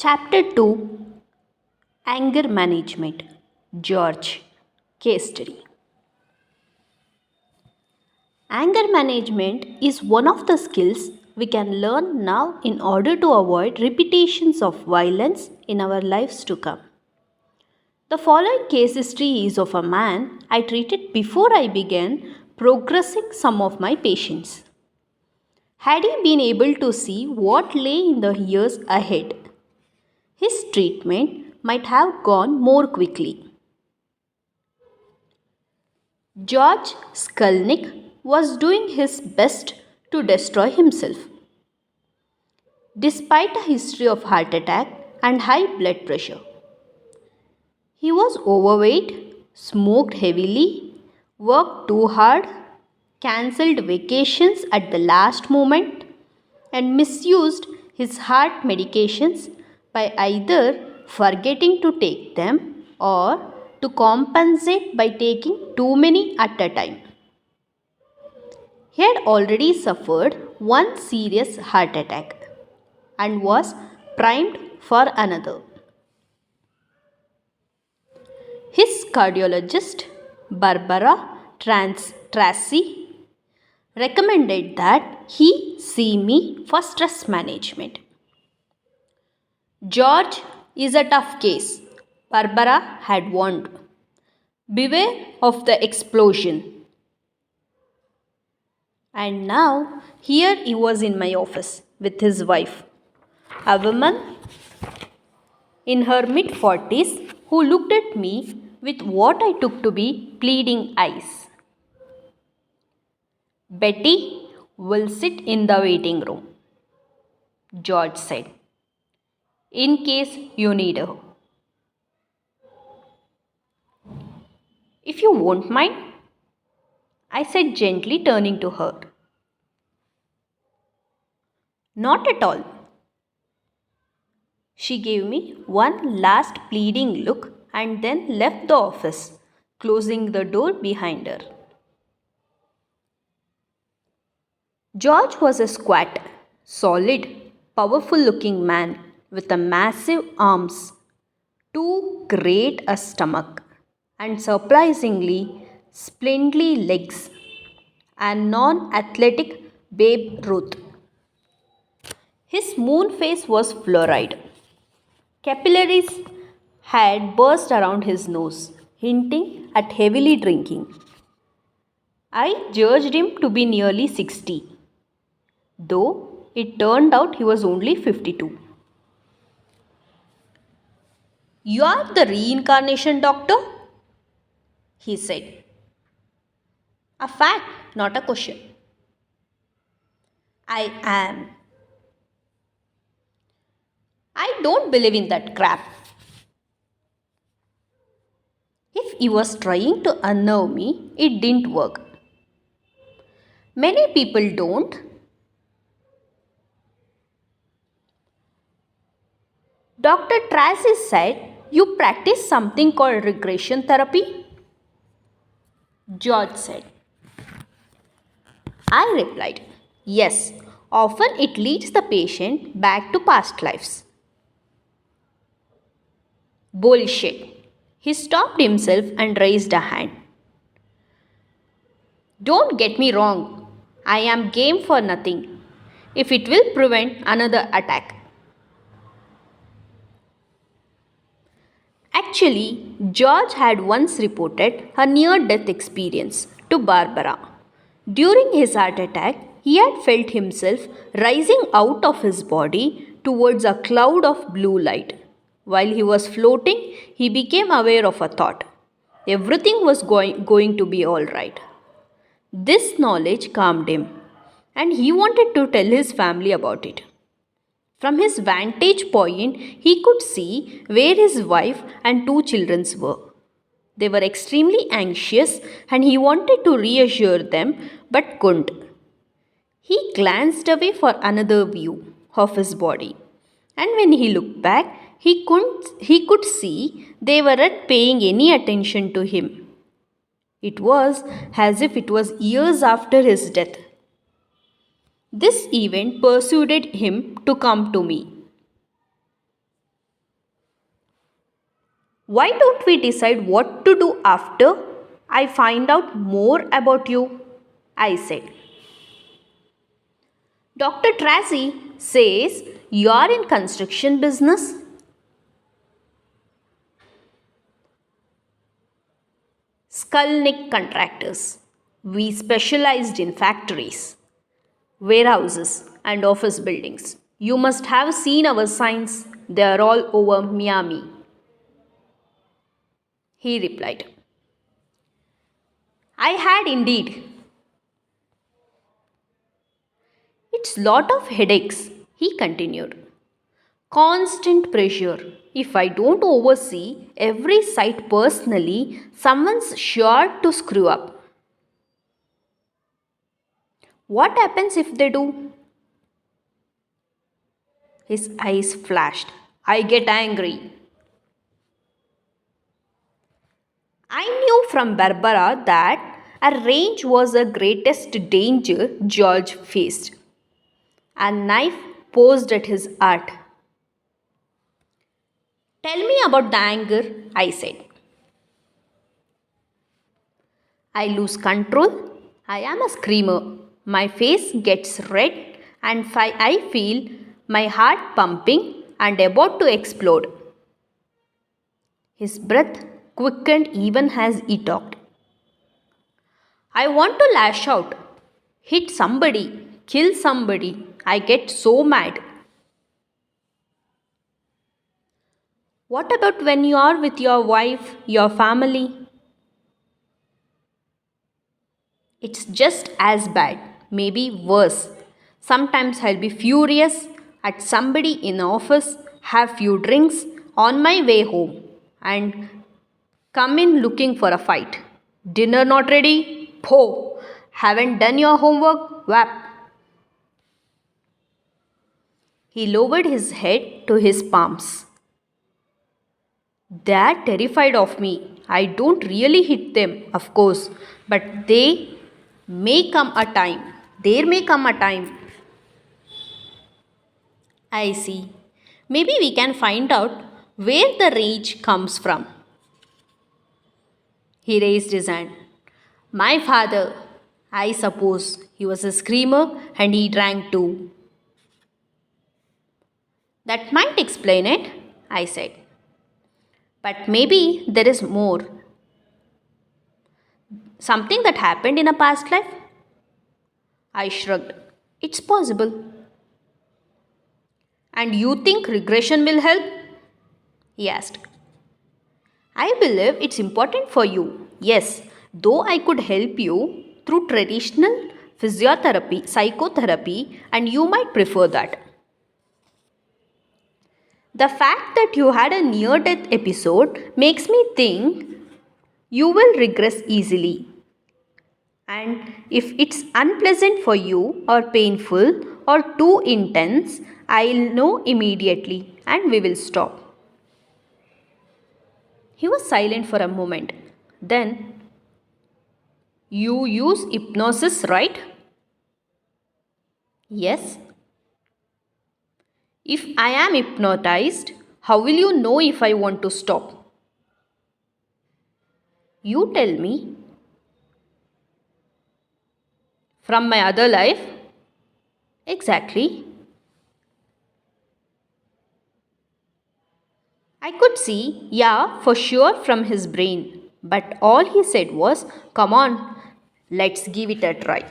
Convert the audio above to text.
Chapter 2, Anger Management. George. Case study. Anger management is one of the skills we can learn now in order to avoid repetitions of violence in our lives to come. The following case history is of a man I treated before I began progressing some of my patients. Had he been able to see what lay in the years ahead, his treatment might have gone more quickly. George Skulnick was doing his best to destroy himself. Despite a history of heart attack and high blood pressure, he was overweight, smoked heavily, worked too hard, cancelled vacations at the last moment, and misused his heart medications by either forgetting to take them or to compensate by taking too many at a time. He had already suffered one serious heart attack and was primed for another. His cardiologist, Barbara Tracy, recommended that he see me for stress management. George is a tough case, Barbara had warned. Beware of the explosion. And now, here he was in my office with his wife, a woman in her mid 40s who looked at me with what I took to be pleading eyes. Betty will sit in the waiting room, George said, in case you need her. If you won't mind, I said gently, turning to her. Not at all. She gave me one last pleading look and then left the office, closing the door behind her. George was a squat, solid, powerful-looking man with a massive arms, too great a stomach, and surprisingly splendidly legs, and non-athletic Babe Ruth. His moon face was florid. Capillaries had burst around his nose, hinting at heavily drinking. I judged him to be nearly 60, though it turned out he was only 52. You are the reincarnation doctor? He said. A fact, not a question. I am. I don't believe in that crap. If he was trying to unnerve me, it didn't work. Many people don't. Dr. Tracy said you practice something called regression therapy? George said. I replied, yes, often it leads the patient back to past lives. Bullshit. He stopped himself and raised a hand. Don't get me wrong. I am game for nothing, if it will prevent another attack. Actually, George had once reported a near-death experience to Barbara. During his heart attack, he had felt himself rising out of his body towards a cloud of blue light. While he was floating, he became aware of a thought. Everything was going to be all right. This knowledge calmed him, and he wanted to tell his family about it. From his vantage point, he could see where his wife and 2 children were. They were extremely anxious, and he wanted to reassure them but couldn't. He glanced away for another view of his body, and when he looked back, he could see they weren't paying any attention to him. It was as if it was years after his death. This event persuaded him to come to me. Why don't we decide what to do after I find out more about you? I said. Dr. Tracy says you are in construction business. Skulnick contractors. We specialized in factories, warehouses, and office buildings. You must have seen our signs. They are all over Miami. He replied. I had indeed. It's lot of headaches, he continued. Constant pressure. If I don't oversee every site personally, someone's sure to screw up. What happens if they do? His eyes flashed. I get angry. I knew from Barbara that a range was the greatest danger George faced. A knife posed at his heart. Tell me about the anger, I said. I lose control. I am a screamer. My face gets red and I feel my heart pumping and about to explode. His breath quickened even as he talked. I want to lash out, hit somebody, kill somebody. I get so mad. What about when you are with your wife, your family? It's just as bad, maybe worse. Sometimes I'll be furious at somebody in office, have few drinks on my way home, and come in looking for a fight. Dinner not ready? Pho! Haven't done your homework? Whap! He lowered his head to his palms. They're terrified of me. I don't really hit them, of course, but may come a time. There may come a time. I see. Maybe we can find out where the rage comes from. He raised his hand. My father, I suppose. He was a screamer and he drank too. That might explain it, I said. But maybe there is more. Something that happened in a past life? I shrugged. It's possible. And you think regression will help? He asked. I believe it's important for you. Yes, though I could help you through traditional physiotherapy, psychotherapy, and you might prefer that. The fact that you had a near death episode makes me think you will regress easily. And if it's unpleasant for you or painful or too intense, I'll know immediately and we will stop. He was silent for a moment. Then, you use hypnosis, right? Yes. If I am hypnotized, how will you know if I want to stop? You tell me. From my other life? Exactly. I could see, yeah, for sure from his brain. But all he said was, come on, let's give it a try.